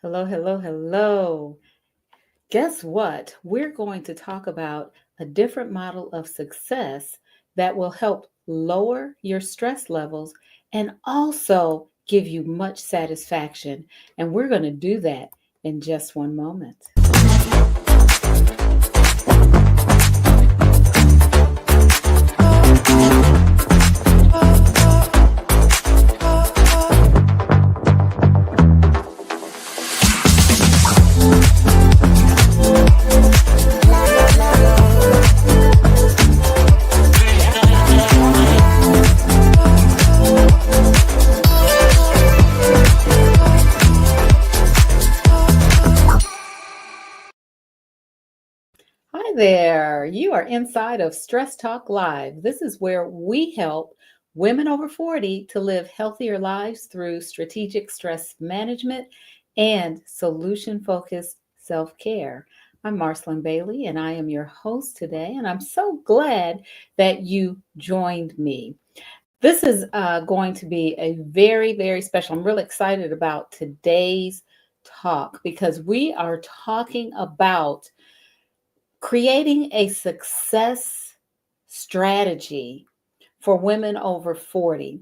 Hello, hello, hello. Guess what? We're going to talk about a different model of success that will help lower your stress levels and also give you much satisfaction. And we're going to do that in just one moment. Hi there. You are inside of Stress Talk Live. This is where we help women over 40 to live healthier lives through strategic stress management and solution focused self care. I'm Marcyline Bailey, and I am your host today. And I'm so glad that you joined me. This is going to be a very, very special. I'm really excited about today's talk because we are talking about creating a success strategy for women over 40.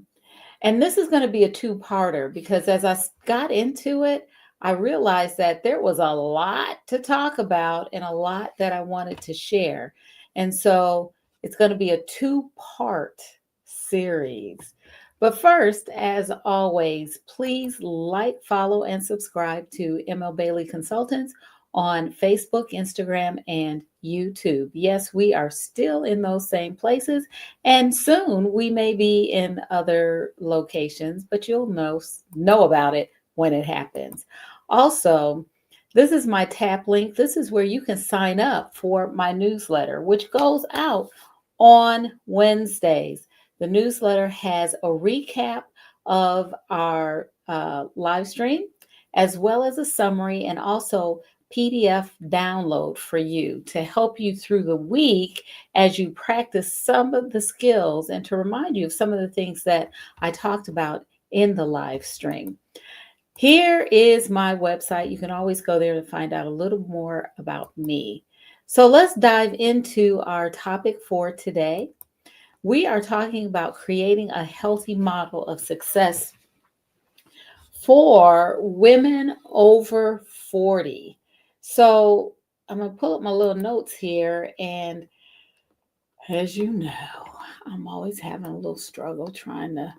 And this is going to be a two-parter because as I got into it, I realized that there was a lot to talk about and a lot that I wanted to share. And so it's going to be a two-part series. But first, as always, please like, follow, and subscribe to ML Bailey Consultants on Facebook, Instagram, and YouTube. Yes, we are still in those same places, and soon we may be in other locations, but you'll know about it when it happens. Also, this is my tap link. This is where you can sign up for my newsletter, which goes out on Wednesdays. The newsletter has a recap of our live stream, as well as a summary and also PDF download for you to help you through the week as you practice some of the skills and to remind you of some of the things that I talked about in the live stream. Here is my website. You can always go there to find out a little more about me. So let's dive into our topic for today. We are talking about creating a healthy model of success for women over 40. So I'm going to pull up my little notes here. And as you know, I'm always having a little struggle trying to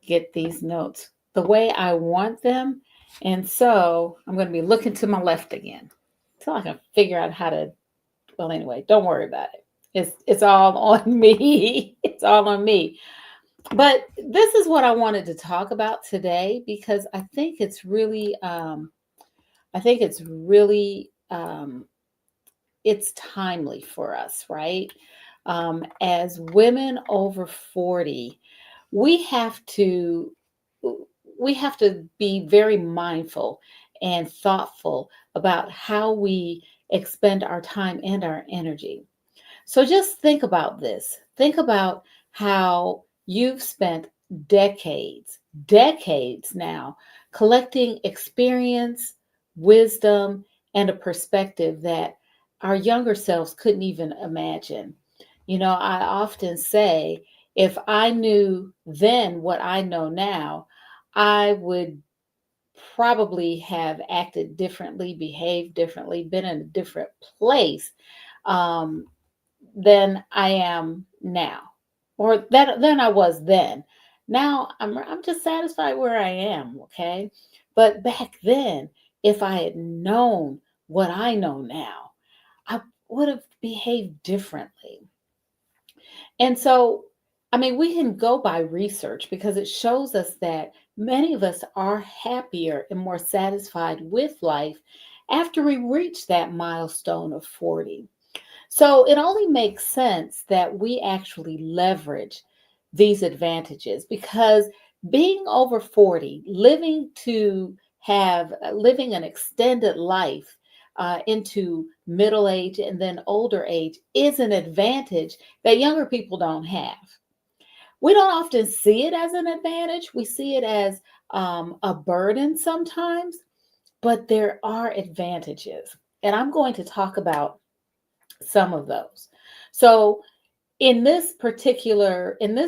get these notes the way I want them. And so I'm going to be looking to my left again until I can figure out how to. Well, anyway, don't worry about it. It's all on me. It's all on me. But this is what I wanted to talk about today because I think it's really it's timely for us, right? As women over 40, we have to we have to be very mindful and thoughtful about how we expend our time and our energy. So just think about this. Think about how you've spent decades now, collecting experience, wisdom, and a perspective that our younger selves couldn't even imagine. You know, I often say, if I knew then what I know now, I would probably have acted differently, behaved differently, been in a different place. Um, than I am now, or that than I was then. Now I'm just satisfied where I am, okay? But back then, if I had known what I know now, I would have behaved differently. And so, I mean, we can go by research because it shows us that many of us are happier and more satisfied with life after we reach that milestone of 40. So it only makes sense that we actually leverage these advantages because being over 40, living an extended life into middle age and then older age is an advantage that younger people don't have. We don't often see it as an advantage. We see it as a burden sometimes, but there are advantages. And I'm going to talk about some of those. So, in this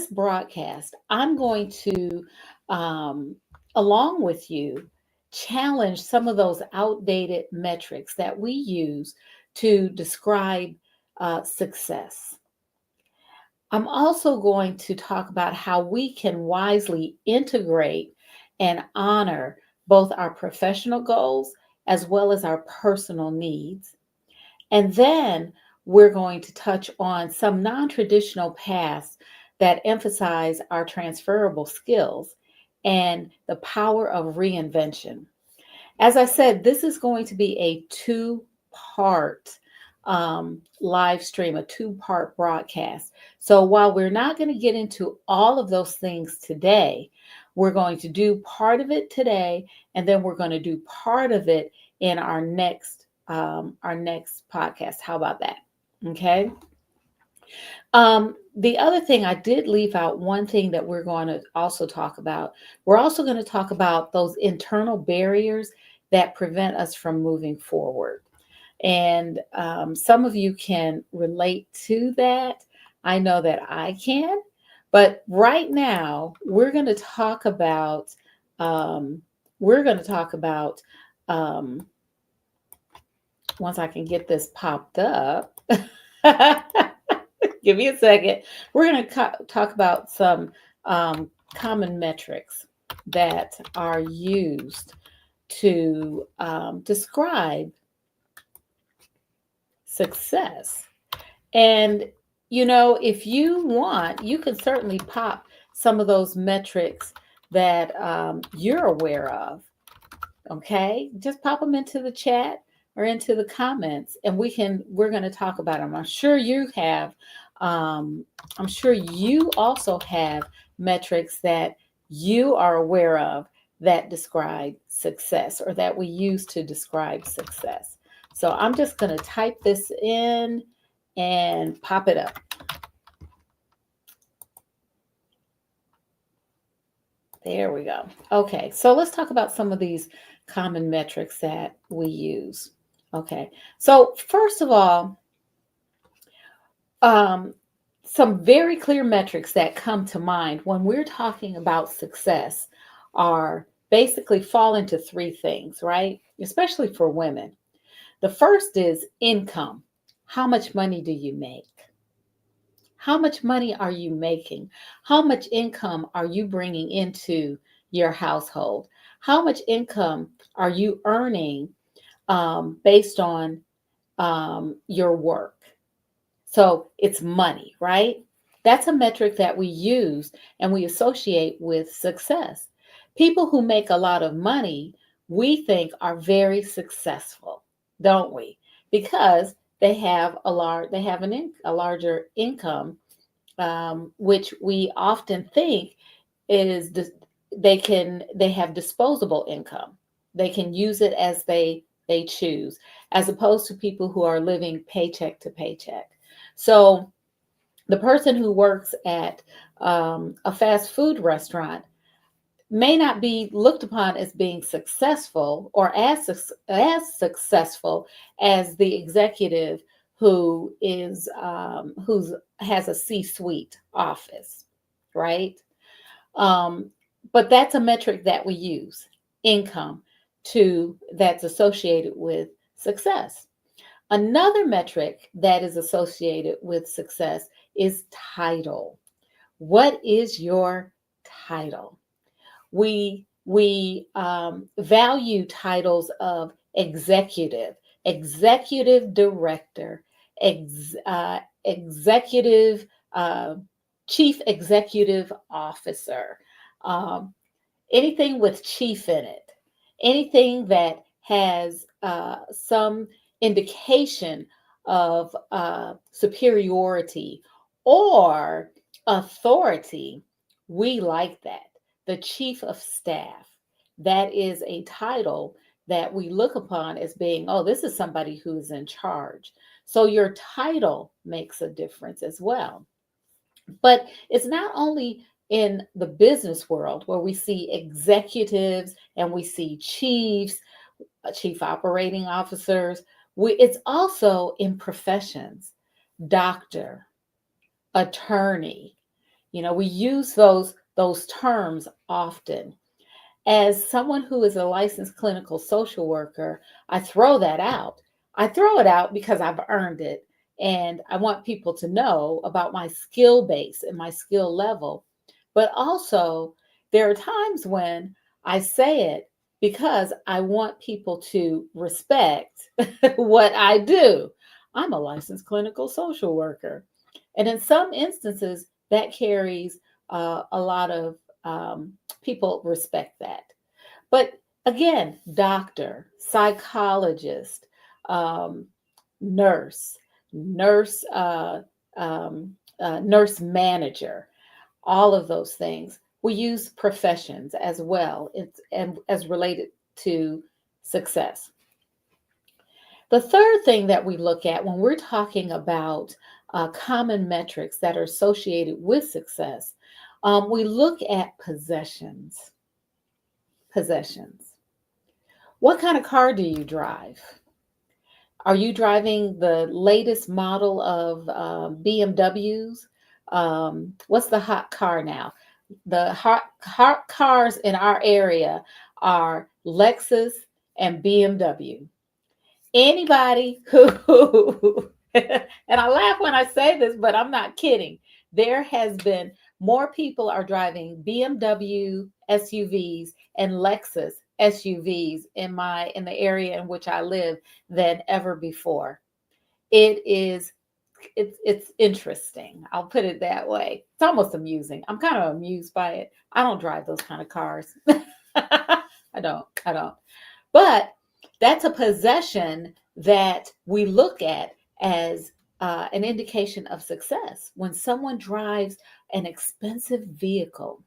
broadcast, I'm going to, um, along with you, challenge some of those outdated metrics that we use to describe success. I'm also going to talk about how we can wisely integrate and honor both our professional goals as well as our personal needs. And then we're going to touch on some non traditional paths that emphasize our transferable skills and the power of reinvention. As I said, this is going to be a two-part live stream, a two-part broadcast. So while we're not going to get into all of those things today, we're going to do part of it today, and then we're going to do part of it in our next podcast. How about that? Okay. The other thing I did leave out one thing that we're going to also talk about. We're also going to talk about those internal barriers that prevent us from moving forward. And some of you can relate to that. I know that I can. But right now, we're going to talk about, um, once I can get this popped up. Give me a second. We're going to talk about some common metrics that are used to describe success. And, if you want, you can certainly pop some of those metrics that you're aware of. Okay, just pop them into the chat or into the comments, and we're going to talk about them. I'm sure you also have metrics that you are aware of that describe success or that we use to describe success. So I'm just going to type this in and pop it up. There we go. Okay, so let's talk about some of these common metrics that we use. Okay, so first of all, some very clear metrics that come to mind when we're talking about success are basically fall into three things, right? Especially for women. The first is income. How much money do you make? How much money are you making? How much income are you bringing into your household? How much income are you earning based on your work? So it's money, right? That's a metric that we use and we associate with success. People who make a lot of money, we think are very successful, don't we? Because they have a larger income, which we often think is they have disposable income. They can use it as they choose, as opposed to people who are living paycheck to paycheck. So the person who works at a fast food restaurant may not be looked upon as being successful or as successful as the executive who has a C-suite office, right? Um, but that's a metric that we use, income, that's associated with success. Another metric that is associated with success is title. What is your title? We value titles of executive director, executive chief executive officer, um, anything with chief in it, anything that has some indication of superiority or authority. We like that. The chief of staff, that is a title that we look upon as being, oh, this is somebody who's in charge. So your title makes a difference as well. But it's not only in the business world where we see executives and we see chiefs. chief operating officers. It's also in professions, doctor, attorney. We use those terms often. As someone who is a licensed clinical social worker, I throw that out. I throw it out because I've earned it. And I want people to know about my skill base and my skill level. But also, there are times when I say it because I want people to respect what I do. I'm a licensed clinical social worker. And in some instances, that carries a lot of people respect that. But again, doctor, psychologist, um, nurse, nurse, nurse manager, all of those things. We use professions as well. It's and as related to success. The third thing that we look at when we're talking about common metrics that are associated with success, we look at possessions. Possessions. What kind of car do you drive? Are you driving the latest model of BMWs? What's the hot car now? The hot cars in our area are Lexus and BMW. Anybody who and I laugh when I say this, but I'm not kidding. There has been more people are driving BMW SUVs and Lexus SUVs in the area in which I live than ever before. It is it's interesting. I'll put it that way. It's almost amusing. I'm kind of amused by it. I don't drive those kind of cars. I don't. But that's a possession that we look at as an indication of success. When someone drives an expensive vehicle,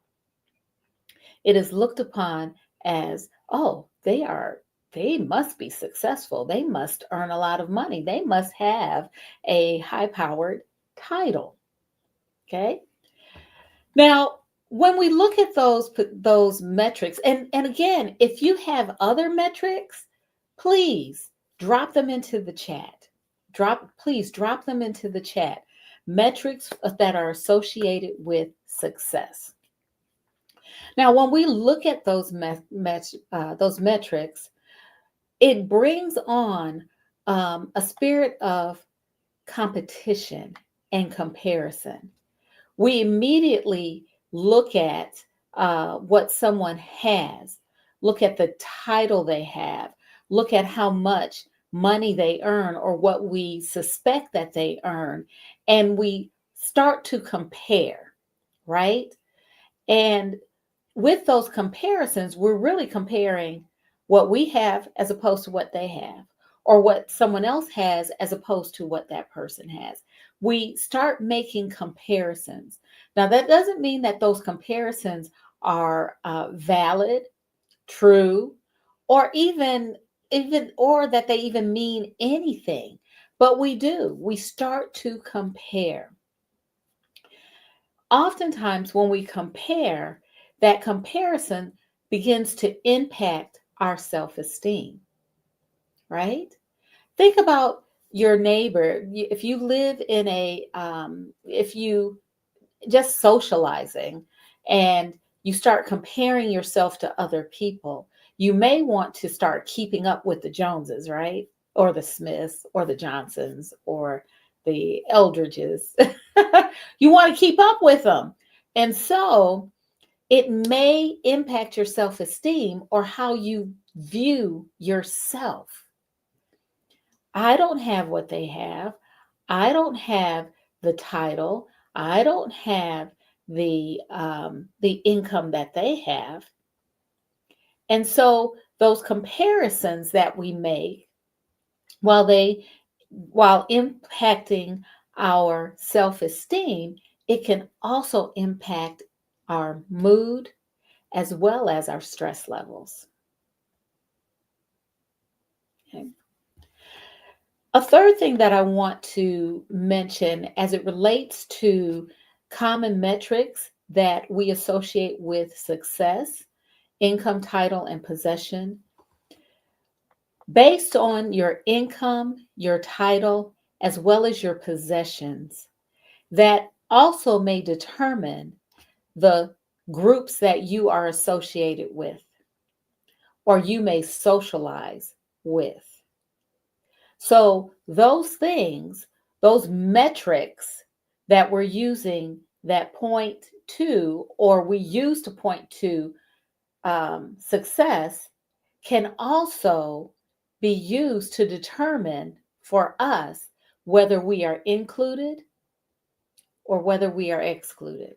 it is looked upon as, oh, they must be successful. They must earn a lot of money. They must have a high-powered title. Okay. Now, when we look at those metrics, and again, if you have other metrics, please drop them into the chat. Please drop them into the chat. Metrics that are associated with success. Now, when we look at those metrics, it brings on a spirit of competition and comparison. We immediately look at what someone has, look at the title they have, look at how much money they earn or what we suspect that they earn, and we start to compare, right? And with those comparisons, we're really comparing what we have as opposed to what they have, or what someone else has as opposed to what that person has. We start making comparisons. Now, that doesn't mean that those comparisons are valid, true, or even or that they even mean anything. But we do. We start to compare. Oftentimes, when we compare, that comparison begins to impact our self-esteem, right? Think about your neighbor. If you live in if you just socializing and you start comparing yourself to other people, you may want to start keeping up with the Joneses, right? Or the Smiths or the Johnsons or the Eldridges. You want to keep up with them. And so it may impact your self-esteem or how you view yourself. I don't have what they have. I don't have the title. I don't have the income that they have. And so those comparisons that we make, while impacting our self-esteem, it can also impact our mood as well as our stress levels. Okay. A third thing that I want to mention as it relates to common metrics that we associate with success, income, title, and possession. based on your income, your title, as well as your possessions. That also may determine the groups that you are associated with or you may socialize with. So, those things, those metrics that we're using that point to, or we use to point to success, can also be used to determine for us whether we are included or whether we are excluded.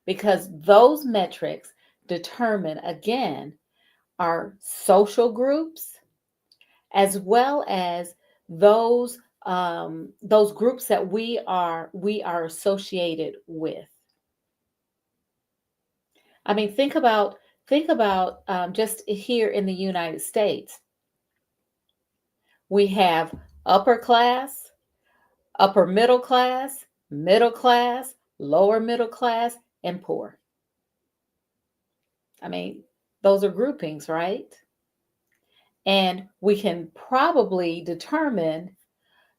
Because those metrics determine, again, our social groups as well as those groups that we are associated with. I mean, think about just here in the United States, we have upper class, upper middle class, lower middle class, and poor. I mean, those are groupings, right? And we can probably determine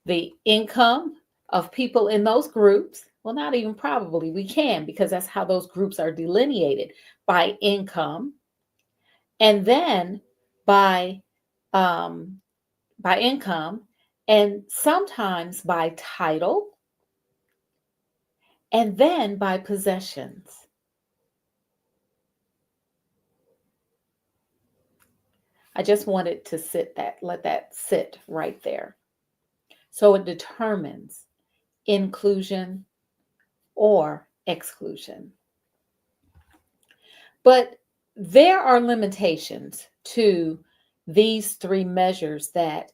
the income of people in those groups. Well, not even probably, we can because that's how those groups are delineated by income and then by um, by income and sometimes by title and then by possessions. I just wanted to let that sit right there. So it determines inclusion or exclusion. But there are limitations to these three measures that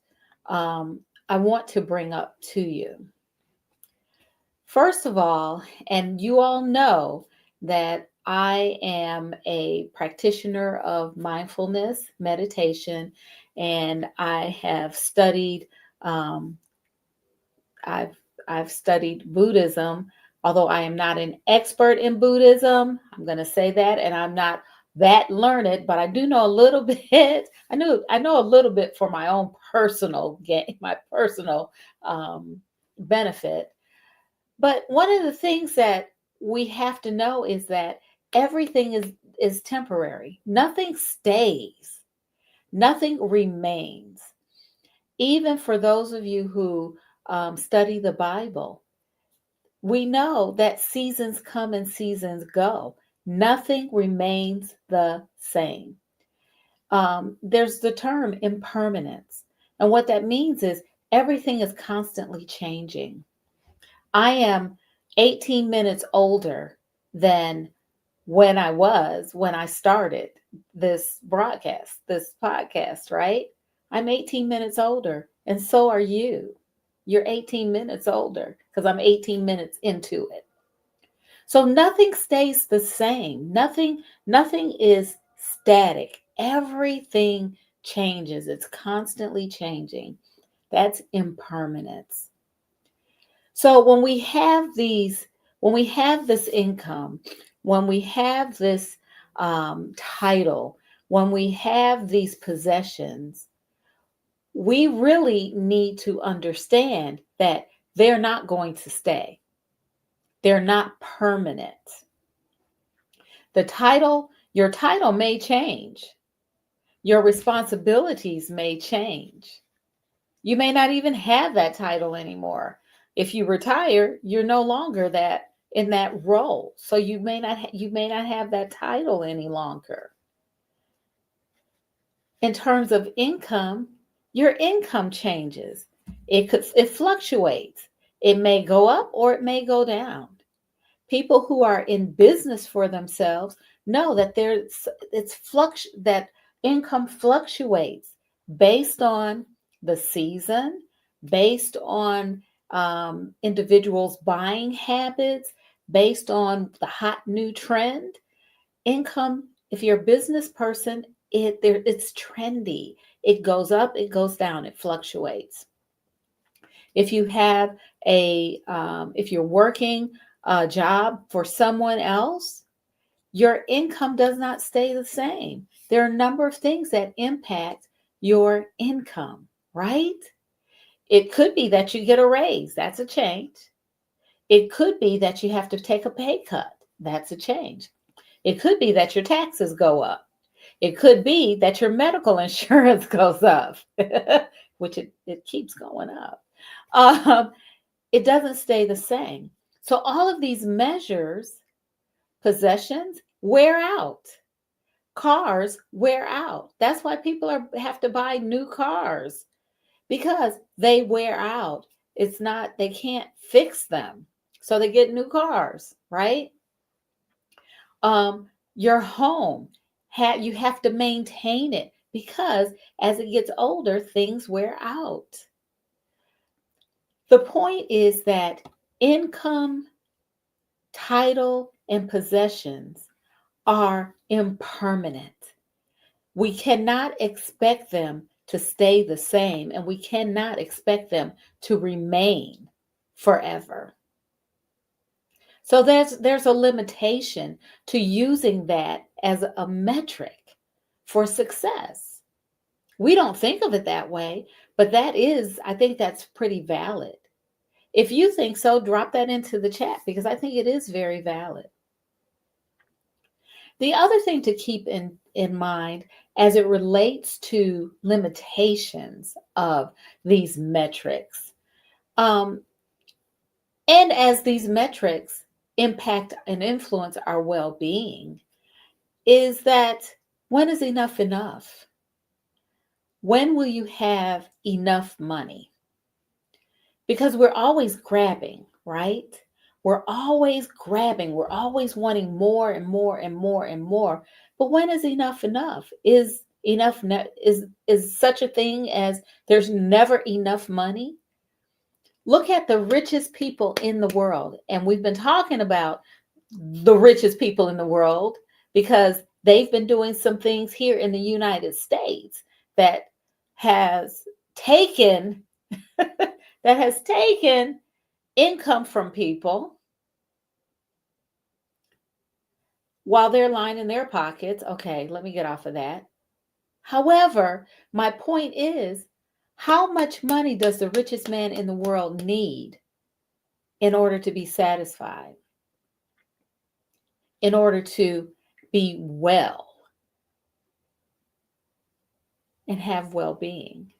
I want to bring up to you. First of all, and you all know that I am a practitioner of mindfulness meditation, and I have studied um, I've I've studied Buddhism, although I am not an expert in Buddhism. I'm going to say that, and I'm not that learned, but I do know a little bit. I know a little bit for my own personal gain, my personal benefit. But one of the things that we have to know is that everything is temporary. Nothing stays. Nothing remains. Even for those of you who study the Bible, we know that seasons come and seasons go. Nothing remains the same. There's the term impermanence. And what that means is everything is constantly changing. I am 18 minutes older than when I started this podcast, right? I'm 18 minutes older, and so are you. You're 18 minutes older because I'm 18 minutes into it. So nothing stays the same. Nothing is static. Everything changes. It's constantly changing. That's impermanence. So when we have this income, when we have this title, when we have these possessions, we really need to understand that they're not going to stay. They're not permanent. Your title may change. Your responsibilities may change. You may not even have that title anymore. If you retire, you're no longer that in that role. So you may not have that title any longer. In terms of income, your income changes. It fluctuates. It may go up or it may go down. People who are in business for themselves know that that income fluctuates based on the season, based on individuals' buying habits, based on the hot new trend. Income, if you're a business person, it's trendy. It goes up, it goes down, it fluctuates. If you have if you're working a job for someone else, your income does not stay the same. There are a number of things that impact your income, right? It could be that you get a raise. That's a change. It could be that you have to take a pay cut. That's a change. It could be that your taxes go up. It could be that your medical insurance goes up, which it keeps going up. Um, it doesn't stay the same. So all of these measures, possessions, wear out. Cars wear out. That's why people have to buy new cars because they wear out. It's not, they can't fix them. So they get new cars, right? Your home, you have to maintain it because as it gets older, things wear out. The point is that income, title, and possessions are impermanent. We cannot expect them to stay the same, and we cannot expect them to remain forever. So there's a limitation to using that as a metric for success. We don't think of it that way, but I think that's pretty valid. If you think so, drop that into the chat because I think it is very valid. The other thing to keep in mind as it relates to limitations of these metrics, and as these metrics impact and influence our well-being, is that when is enough enough? When will you have enough money? Because we're always grabbing, right? We're always grabbing. We're always wanting more and more and more and more. But when is enough enough? Is enough is such a thing as there's never enough money? Look at the richest people in the world. And we've been talking about the richest people in the world because they've been doing some things here in the United States that has taken that has taken income from people while they're lining their pockets. Okay, let me get off of that. However, my point is, how much money does the richest man in the world need in order to be satisfied? In order to be well and have well-being,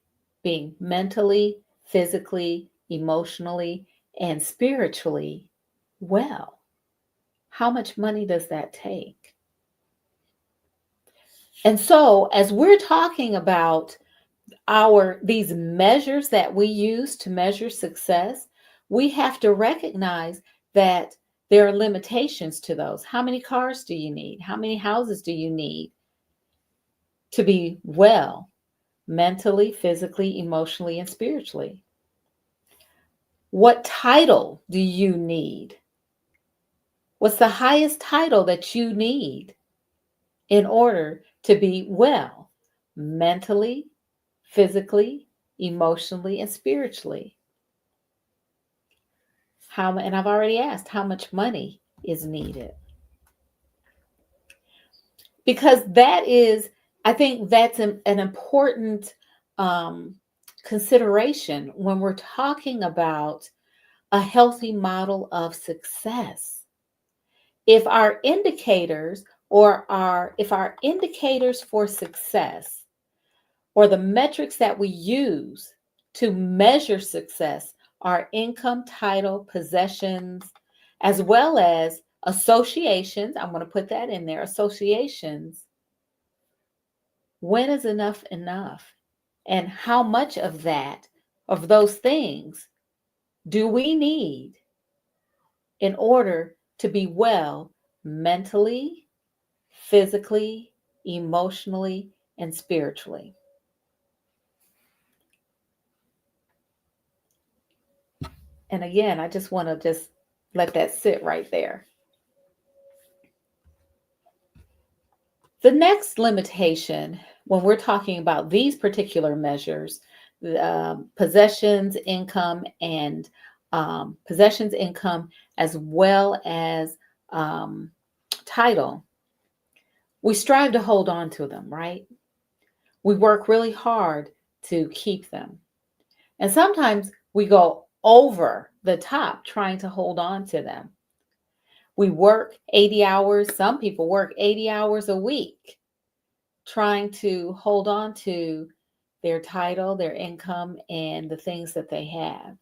being mentally, physically, emotionally, and spiritually well. How much money does that take? And so, as we're talking about these measures that we use to measure success, we have to recognize that there are limitations to those. How many cars do you need? How many houses do you need to be well, mentally, physically, emotionally, and spiritually? What title do you need? What's the highest title that you need in order to be well, mentally, physically, emotionally, and spiritually? And I've already asked how much money is needed. Because I think that's an important consideration when we're talking about a healthy model of success. If our indicators for success or the metrics that we use to measure success are income, title, possessions, as well as associations, I'm going to put that in there, associations. When is enough enough? And how much of those things, do we need in order to be well mentally, physically, emotionally, and spiritually? And again, I just want to just let that sit right there. The next limitation when we're talking about these particular measures, possessions, income, and possessions, income, as well as title, we strive to hold on to them, right? We work really hard to keep them. And sometimes we go over the top trying to hold on to them. We work 80 hours. Some people work 80 hours a week trying to hold on to their title, their income, and the things that they have.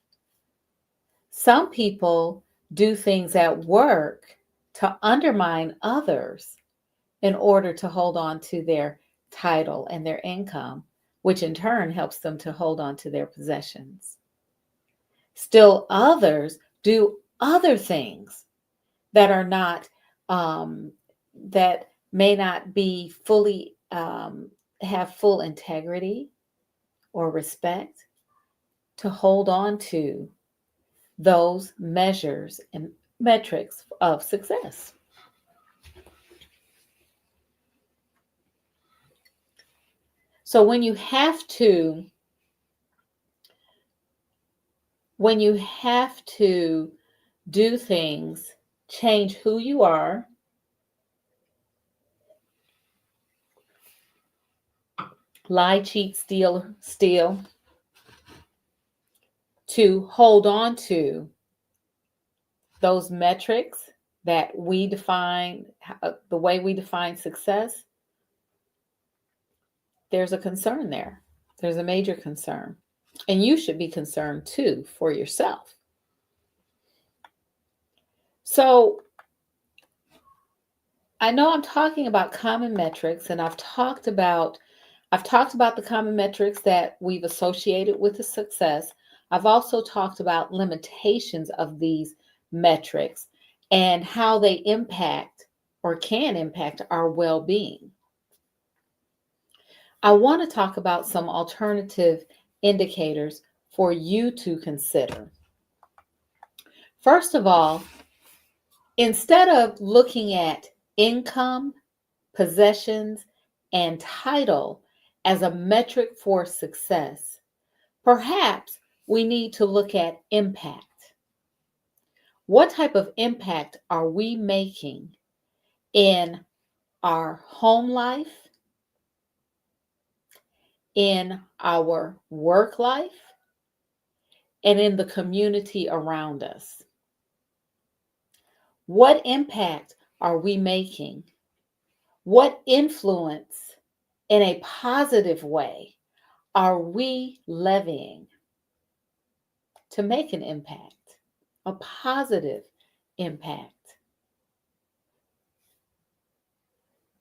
Some people do things at work to undermine others in order to hold on to their title and their income, which in turn helps them to hold on to their possessions. Still, others do other things that are not, that may not be fully, have full integrity or respect to hold on to those measures and metrics of success. So when you have to do things, change who you are, lie, cheat, steal, to hold on to those metrics that we define, the way we define success, there's a concern there. There's a major concern. And you should be concerned too for yourself. So I know I'm talking about common metrics, and I've talked about the common metrics that we've associated with the success. I've also talked about limitations of these metrics and how they impact or can impact our well-being. I want to talk about some alternative indicators for you to consider. First of all, instead of looking at income, possessions, and title as a metric for success, perhaps we need to look at impact. What type of impact are we making in our home life, in our work life, and in the community around us? What impact are we making? What influence in a positive way are we levying to make an impact, a positive impact?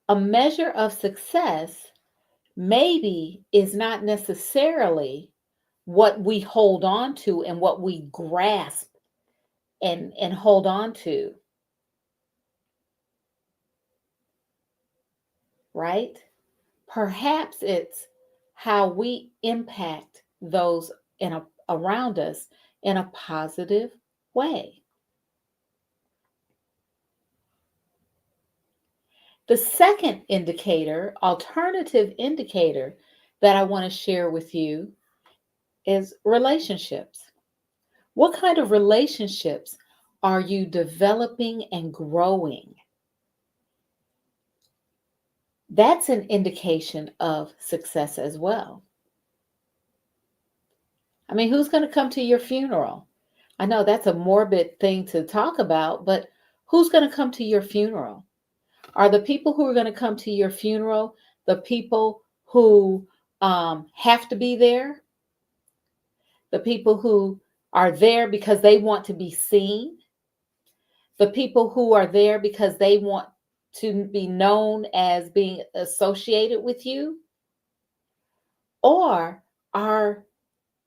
A measure of success maybe is not necessarily what we hold on to and what we grasp and hold on to, right? Perhaps it's how we impact those around us in a positive way. The second indicator, alternative indicator, that I want to share with you is relationships. What kind of relationships are you developing and growing? That's an indication of success as well. I mean, who's going to come to your funeral? I know that's a morbid thing to talk about, but who's going to come to your funeral? Are the people who are going to come to your funeral the people who have to be there? The people who are there because they want to be seen? The people who are there because they want to be known as being associated with you? Or are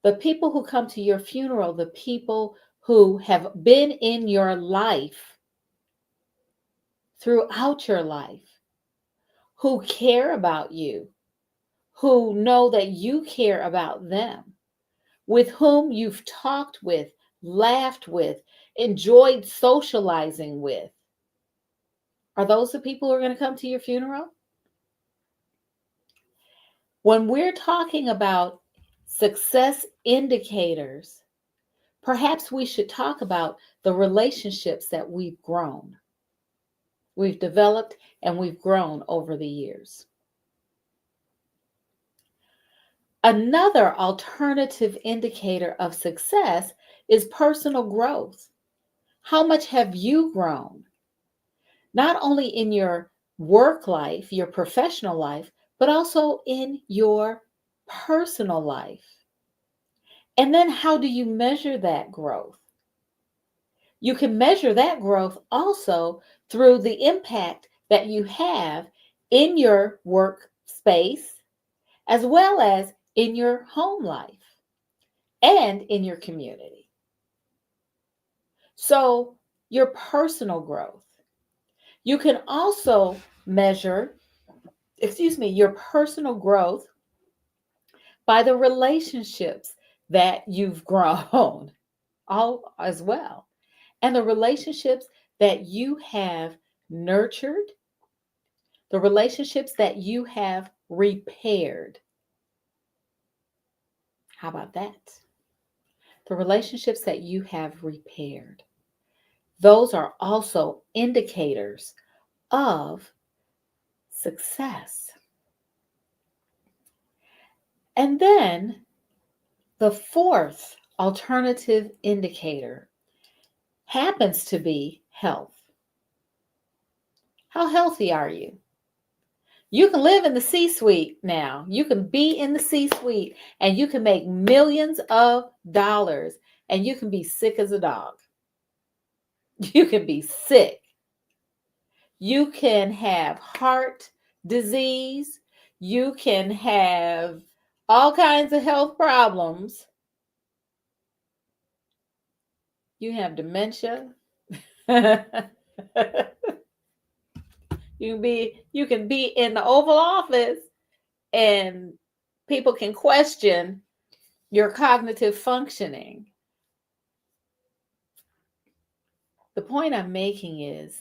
the people who come to your funeral the people who have been in your life throughout your life, who care about you, who know that you care about them, with whom you've talked with, laughed with, enjoyed socializing with? Are those the people who are going to come to your funeral? When we're talking about success indicators, perhaps we should talk about the relationships that we've developed, and we've grown over the years. Another alternative indicator of success is personal growth. How much have you grown? Not only in your work life, your professional life, but also in your personal life. And then how do you measure that growth? You can measure that growth also through the impact that you have in your workspace, as well as in your home life and in your community. So, your personal growth. You can also measure, your personal growth by the relationships that you've grown all as well, and the relationships that you have nurtured, the relationships that you have repaired. How about that? The relationships that you have repaired. Those are also indicators of success. And then the fourth alternative indicator happens to be health. How healthy are you? You can live in the C suite now. You can be in the C suite and you can make millions of dollars and you can be sick as a dog. You can be sick. You can have heart disease. You can have all kinds of health problems. You have dementia. You can be in the Oval Office and people can question your cognitive functioning. The point I'm making is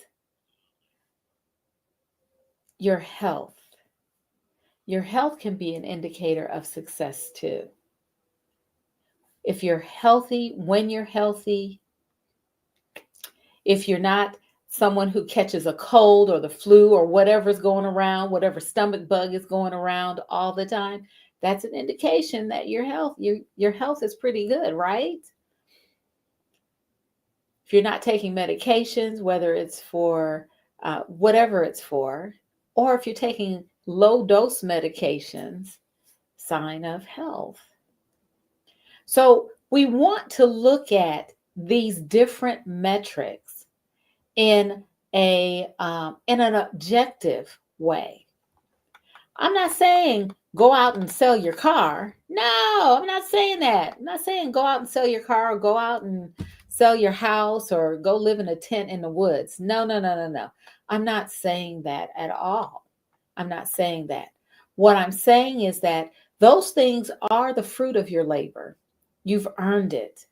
your health. Your health can be an indicator of success too. If you're healthy, when you're healthy, if you're not someone who catches a cold or the flu or whatever's going around, whatever stomach bug is going around all the time, that's an indication that your health is pretty good, right? If you're not taking medications, whether it's for whatever it's for, or if you're taking low dose medications, sign of health. So we want to look at these different metrics in in an objective way. I'm not saying go out and sell your car. No, I'm not saying that. I'm not saying go out and sell your car or go out and sell your house or go live in a tent in the woods. No, no, no, no, no. I'm not saying that at all. I'm not saying that. What I'm saying is that those things are the fruit of your labor. You've earned it.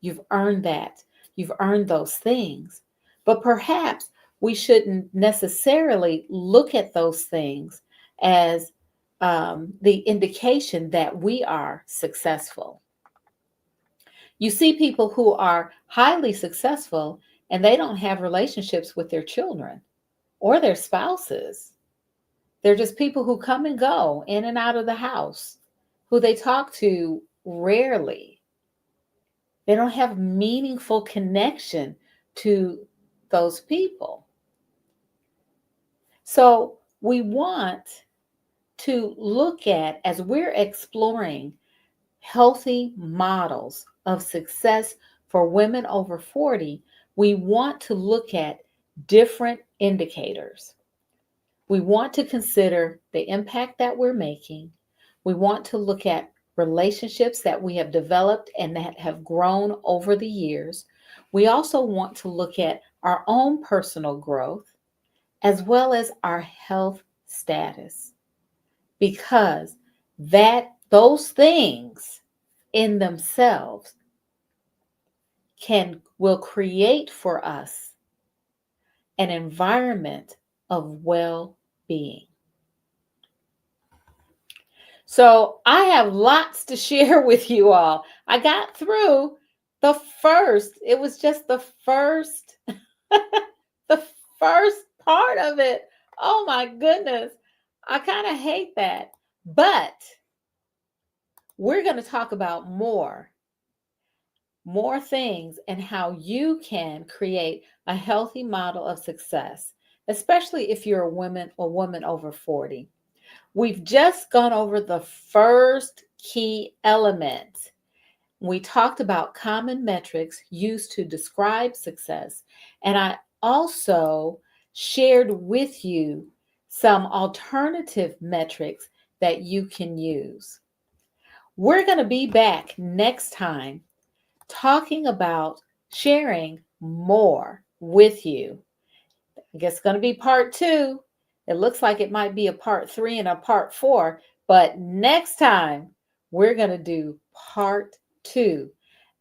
You've earned that. You've earned those things. But perhaps we shouldn't necessarily look at those things as the indication that we are successful. You see people who are highly successful and they don't have relationships with their children or their spouses. They're just people who come and go in and out of the house, who they talk to rarely. They don't have meaningful connection to those people. So we want to look at, as we're exploring healthy models of success for women over 40, we want to look at different indicators. We want to consider the impact that we're making. We want to look at relationships that we have developed and that have grown over the years. We also want to look at our own personal growth as well as our health status, because those things in themselves will create for us an environment of well-being. So I have lots to share with you all. I got through it was just the first the first part of it. Oh my goodness. I kind of hate that. But We're going to talk about more things and how you can create a healthy model of success, especially if you're a woman over 40. We've just gone over the first key element. We talked about common metrics used to describe success, and I also shared with you some alternative metrics that you can use. We're going to be back next time talking about sharing more with you. I guess it's going to be part 2. It looks like it might be a part 3 and a part 4, but next time we're going to do part 2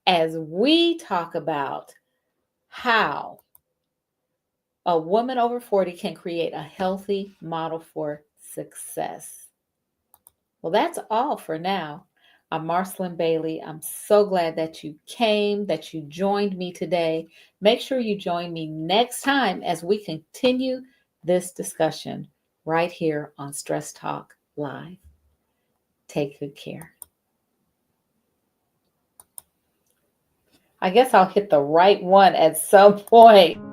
as we talk about how a woman over 40 can create a healthy model for success. Well, that's all for now. I'm Marcyline Bailey. I'm so glad that you came, that you joined me today. Make sure you join me next time as we continue this discussion right here on Stress Talk Live. Take good care. I guess I'll hit the right one at some point.